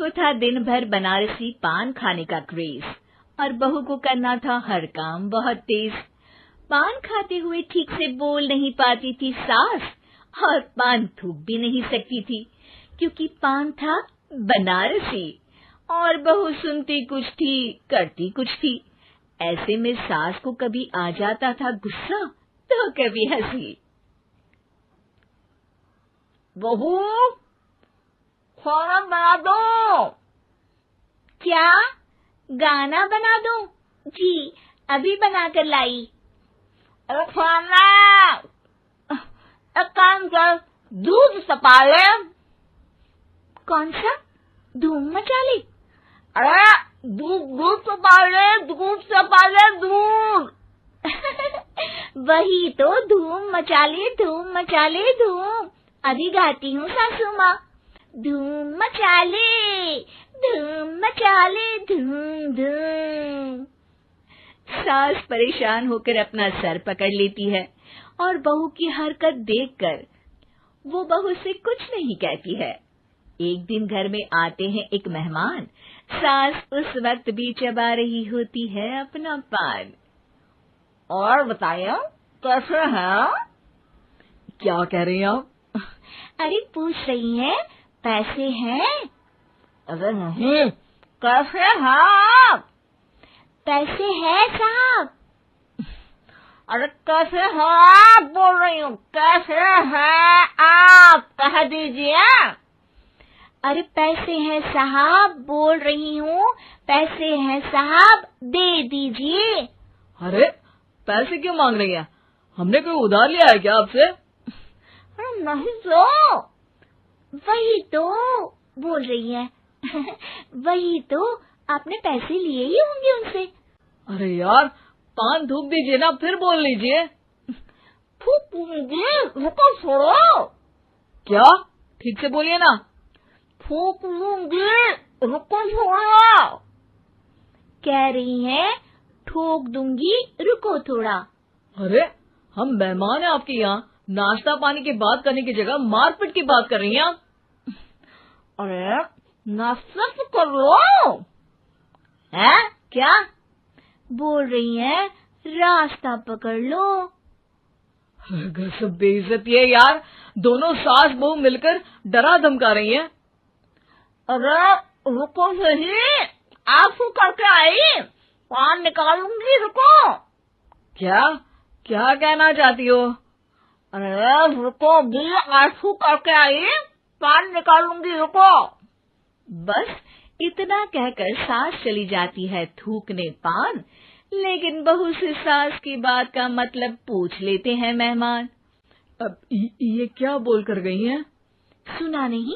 को था दिन भर बनारसी पान खाने का क्रेज और बहू को करना था हर काम बहुत तेज। पान खाते हुए ठीक से बोल नहीं पाती थी सास और पान थूक भी नहीं सकती थी क्योंकि पान था बनारसी और बहू सुनती कुछ थी करती कुछ थी। ऐसे में सास को कभी आ जाता था गुस्सा तो कभी हंसी। बहू, खाना बना दो। क्या गाना बना दूं? जी अभी बना कर लाई। अरे खाना, एक काम कर, दूध तपा ले। कौन सा? धूम मचा ले? अरे दूध तपा ले, दूध तपा ले, दूध। वही तो, धूम मचा ले, धूम मचा ले, धूम। अभी गाती हूँ सासू माँ। धूम मचा ले, धूम मचा ले, धूम धूम। सास परेशान होकर अपना सर पकड़ लेती है और बहू की हरकत देखकर वो बहू से कुछ नहीं कहती है। एक दिन घर में आते हैं एक मेहमान। सास उस वक्त भी चबा रही होती है अपना पान। और बताइए कैसे हैं? क्या कह रही हैं आप? अरे पूछ रही हैं पैसे हैं? अरे नहीं, कैसे हैं आप? पैसे हैं साहब। अरे कैसे हैं आप बोल रही हूँ, कैसे हैं आप कह दीजिए। अरे पैसे हैं साहब बोल रही हूँ, पैसे हैं साहब दे दीजिए। अरे पैसे क्यों मांग रही हैं? हमने कोई उधार लिया है क्या आपसे? अरे नहीं तो। वही तो बोल रही है। वही तो, आपने पैसे लिए ही होंगे उनसे। अरे यार पान थूक दीजिए ना, फिर बोल लीजिए। थूक दीजिए, रुको छोड़ो। क्या? ठीक से बोलिए ना। थूक दूंगी, रुको छोड़ो। कह रही हैं ठोक दूंगी, रुको थोड़ा। अरे हम मेहमान हैं आपके यहाँ, नाश्ता पानी की बात करने की जगह मारपीट की बात कर रही हैं आप। अरे नाश्ता तो कर लो। है क्या बोल रही हैं? रास्ता पकड़ लो। गजब बेइज्जती है यार, दोनों सास बहू मिलकर डरा धमका रही हैं। अरे रुको सही, आप क्यों करके आई? पान निकालूंगी, रुको। क्या क्या कहना चाहती हो? अरे रुको भी, आंसू करके आई, पान निकालूंगी, रुको। बस इतना कहकर सास चली जाती है थूकने पान, लेकिन बहू से सास की बात का मतलब पूछ लेते हैं मेहमान। अब ये क्या बोल कर गई हैं? सुना नहीं?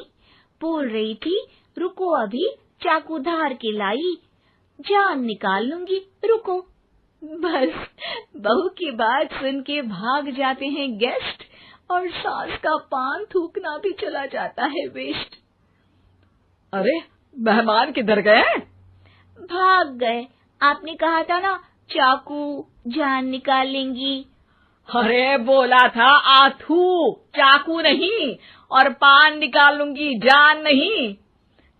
बोल रही थी रुको अभी चाकू धार के लाई, जान निकाल लूंगी, रुको। बस बहू की बात सुन के भाग जाते हैं गेस्ट और सास का पान थूकना भी चला जाता है वेस्ट। अरे मेहमान किधर गए? भाग गए। आपने कहा था ना चाकू जान निकाल लेंगी। अरे बोला था आथू, चाकू नहीं, और पान निकाल लूंगी, जान नहीं।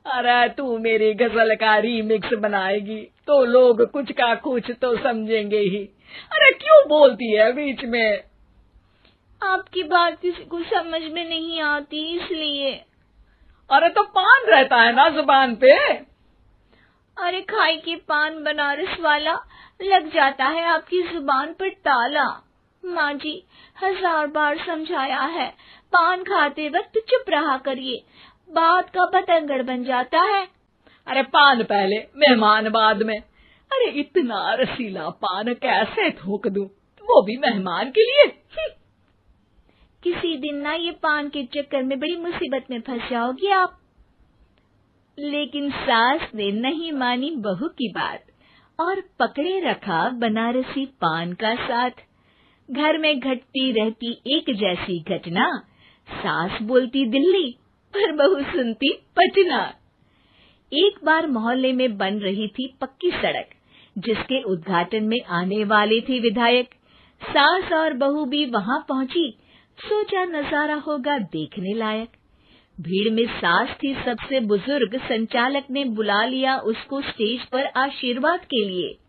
अरे तू मेरी गजल का रीमिक्स बनाएगी तो लोग कुछ का कुछ तो समझेंगे ही। अरे क्यों बोलती है बीच में? आपकी बात किसी को समझ में नहीं आती इसलिए। अरे तो पान रहता है ना जुबान पे। अरे खाई के पान बनारस वाला लग जाता है आपकी जुबान पर ताला। माँ जी 1000 बार समझाया है, पान खाते वक्त चुप रहा करिए, बात का बतंगड़ बन जाता है। अरे पान पहले मेहमान बाद में। अरे इतना रसीला पान कैसे थूक दूं, वो भी मेहमान के लिए। किसी दिन ना ये पान के चक्कर में बड़ी मुसीबत में फंस जाओगी आप। लेकिन सास ने नहीं मानी बहू की बात और पकड़े रखा बनारसी पान का साथ। घर में घटती रहती एक जैसी घटना, सास बोलती दिल्ली पर बहू सुनती पटना। एक बार मोहल्ले में बन रही थी पक्की सड़क, जिसके उद्घाटन में आने वाले थे विधायक। सास और बहू भी वहां पहुंची, सोचा नजारा होगा देखने लायक। भीड़ में सास थी सबसे बुजुर्ग, संचालक ने बुला लिया उसको स्टेज पर आशीर्वाद के लिए।